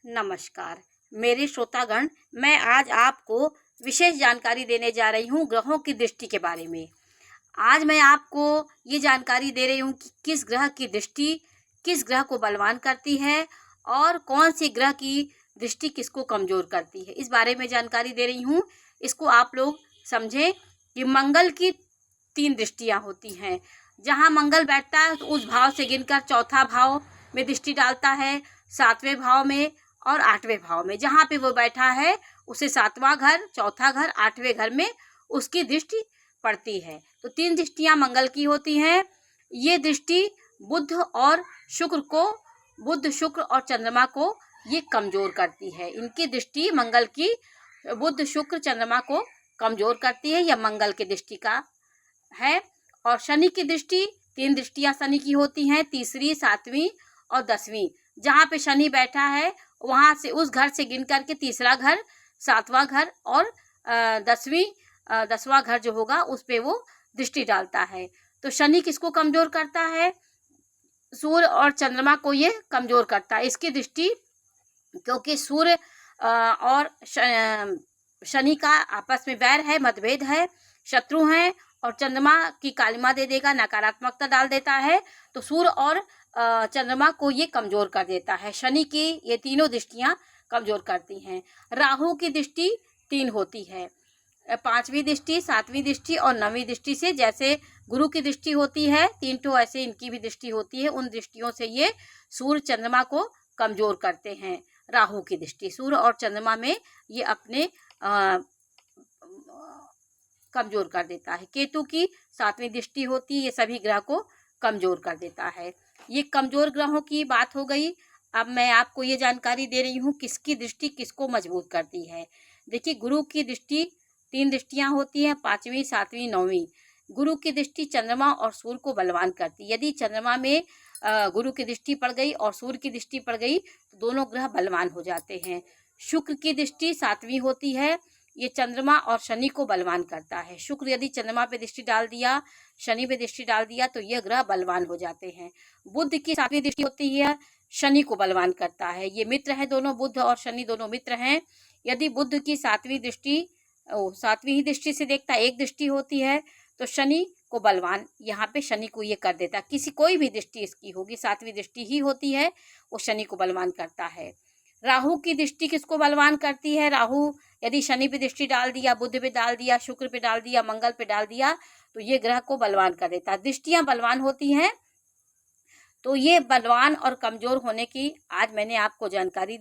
नमस्कार मेरे श्रोतागण, मैं आज आपको विशेष जानकारी देने जा रही हूँ ग्रहों की दृष्टि के बारे में। आज मैं आपको ये जानकारी दे रही हूँ कि किस ग्रह की दृष्टि किस ग्रह को बलवान करती है और कौन सी ग्रह की दृष्टि किसको कमज़ोर करती है, इस बारे में जानकारी दे रही हूँ। इसको आप लोग समझें कि मंगल की 3 दृष्टियाँ होती हैं। जहाँ मंगल बैठता है तो उस भाव से गिनकर चौथा भाव में दृष्टि डालता है, 7वें भाव में और 8वें भाव में। जहाँ पे वो बैठा है उसे 7वां घर, चौथा घर, 8वें घर में उसकी दृष्टि पड़ती है। तो 3 दृष्टियाँ मंगल की होती हैं। ये दृष्टि बुध शुक्र और चंद्रमा को ये कमज़ोर करती है। इनकी दृष्टि मंगल की बुध शुक्र चंद्रमा को कमज़ोर करती है। यह मंगल की दृष्टि का है। और शनि की दृष्टि 3 दृष्टियाँ शनि की होती हैं, तीसरी, 7वीं और 10वीं। जहाँ पे शनि बैठा है वहाँ से उस घर से गिन करके तीसरा घर, 7वां घर और 10वां घर जो होगा उस पे वो दृष्टि डालता है। तो शनि किसको कमज़ोर करता है? सूर्य और चंद्रमा को ये कमज़ोर करता है। इसकी दृष्टि, क्योंकि सूर्य और शनि का आपस में वैर है, मतभेद है, शत्रु हैं, और चंद्रमा की कालिमा दे देगा, नकारात्मकता डाल देता है। तो सूर्य और चंद्रमा को ये कमज़ोर कर देता है। शनि की ये तीनों दृष्टियाँ कमज़ोर करती हैं। राहु की दृष्टि 3 होती है, 5वीं दृष्टि, 7वीं दृष्टि और 9वीं दृष्टि से। जैसे गुरु की दृष्टि होती है 3 तो ऐसे इनकी भी दृष्टि होती है। उन दृष्टियों से ये सूर्य चंद्रमा को कमज़ोर करते हैं। राहु की दृष्टि सूर्य और चंद्रमा में ये अपने कमज़ोर कर देता है। केतु की 7वीं दृष्टि होती है, ये सभी ग्रह को कमज़ोर कर देता है। ये कमज़ोर ग्रहों की बात हो गई। अब मैं आपको ये जानकारी दे रही हूँ किसकी दृष्टि किसको मजबूत करती है। देखिए, गुरु की दृष्टि 3 दृष्टियाँ होती हैं, 5वीं, 7वीं, 9वीं। गुरु की दृष्टि चंद्रमा और सूर्य को बलवान करती है। यदि चंद्रमा में गुरु की दृष्टि पड़ गई और सूर्य की दृष्टि पड़ गई तो दोनों ग्रह बलवान हो जाते हैं। शुक्र की दृष्टि 7वीं होती है, ये चंद्रमा और शनि को बलवान करता है। शुक्र यदि चंद्रमा पे दृष्टि डाल दिया, शनि पे दृष्टि डाल दिया तो ये ग्रह बलवान हो जाते हैं। बुध की 7वीं दृष्टि होती है, शनि को बलवान करता है। ये मित्र है, दोनों बुध और शनि दोनों मित्र हैं। यदि बुध की 7वीं दृष्टि 7वीं ही दृष्टि से देखता, एक दृष्टि होती है, तो शनि को बलवान, यहाँ पे शनि को ये कर देता। कोई भी दृष्टि इसकी होगी, 7वीं दृष्टि ही होती है, वो शनि को बलवान करता है। राहु की दृष्टि किसको बलवान करती है? राहु यदि शनि पे दृष्टि डाल दिया, बुध पे डाल दिया, शुक्र पे डाल दिया, मंगल पे डाल दिया तो ये ग्रह को बलवान कर देता है। दृष्टियां बलवान होती हैं। तो ये बलवान और कमज़ोर होने की आज मैंने आपको जानकारी दी।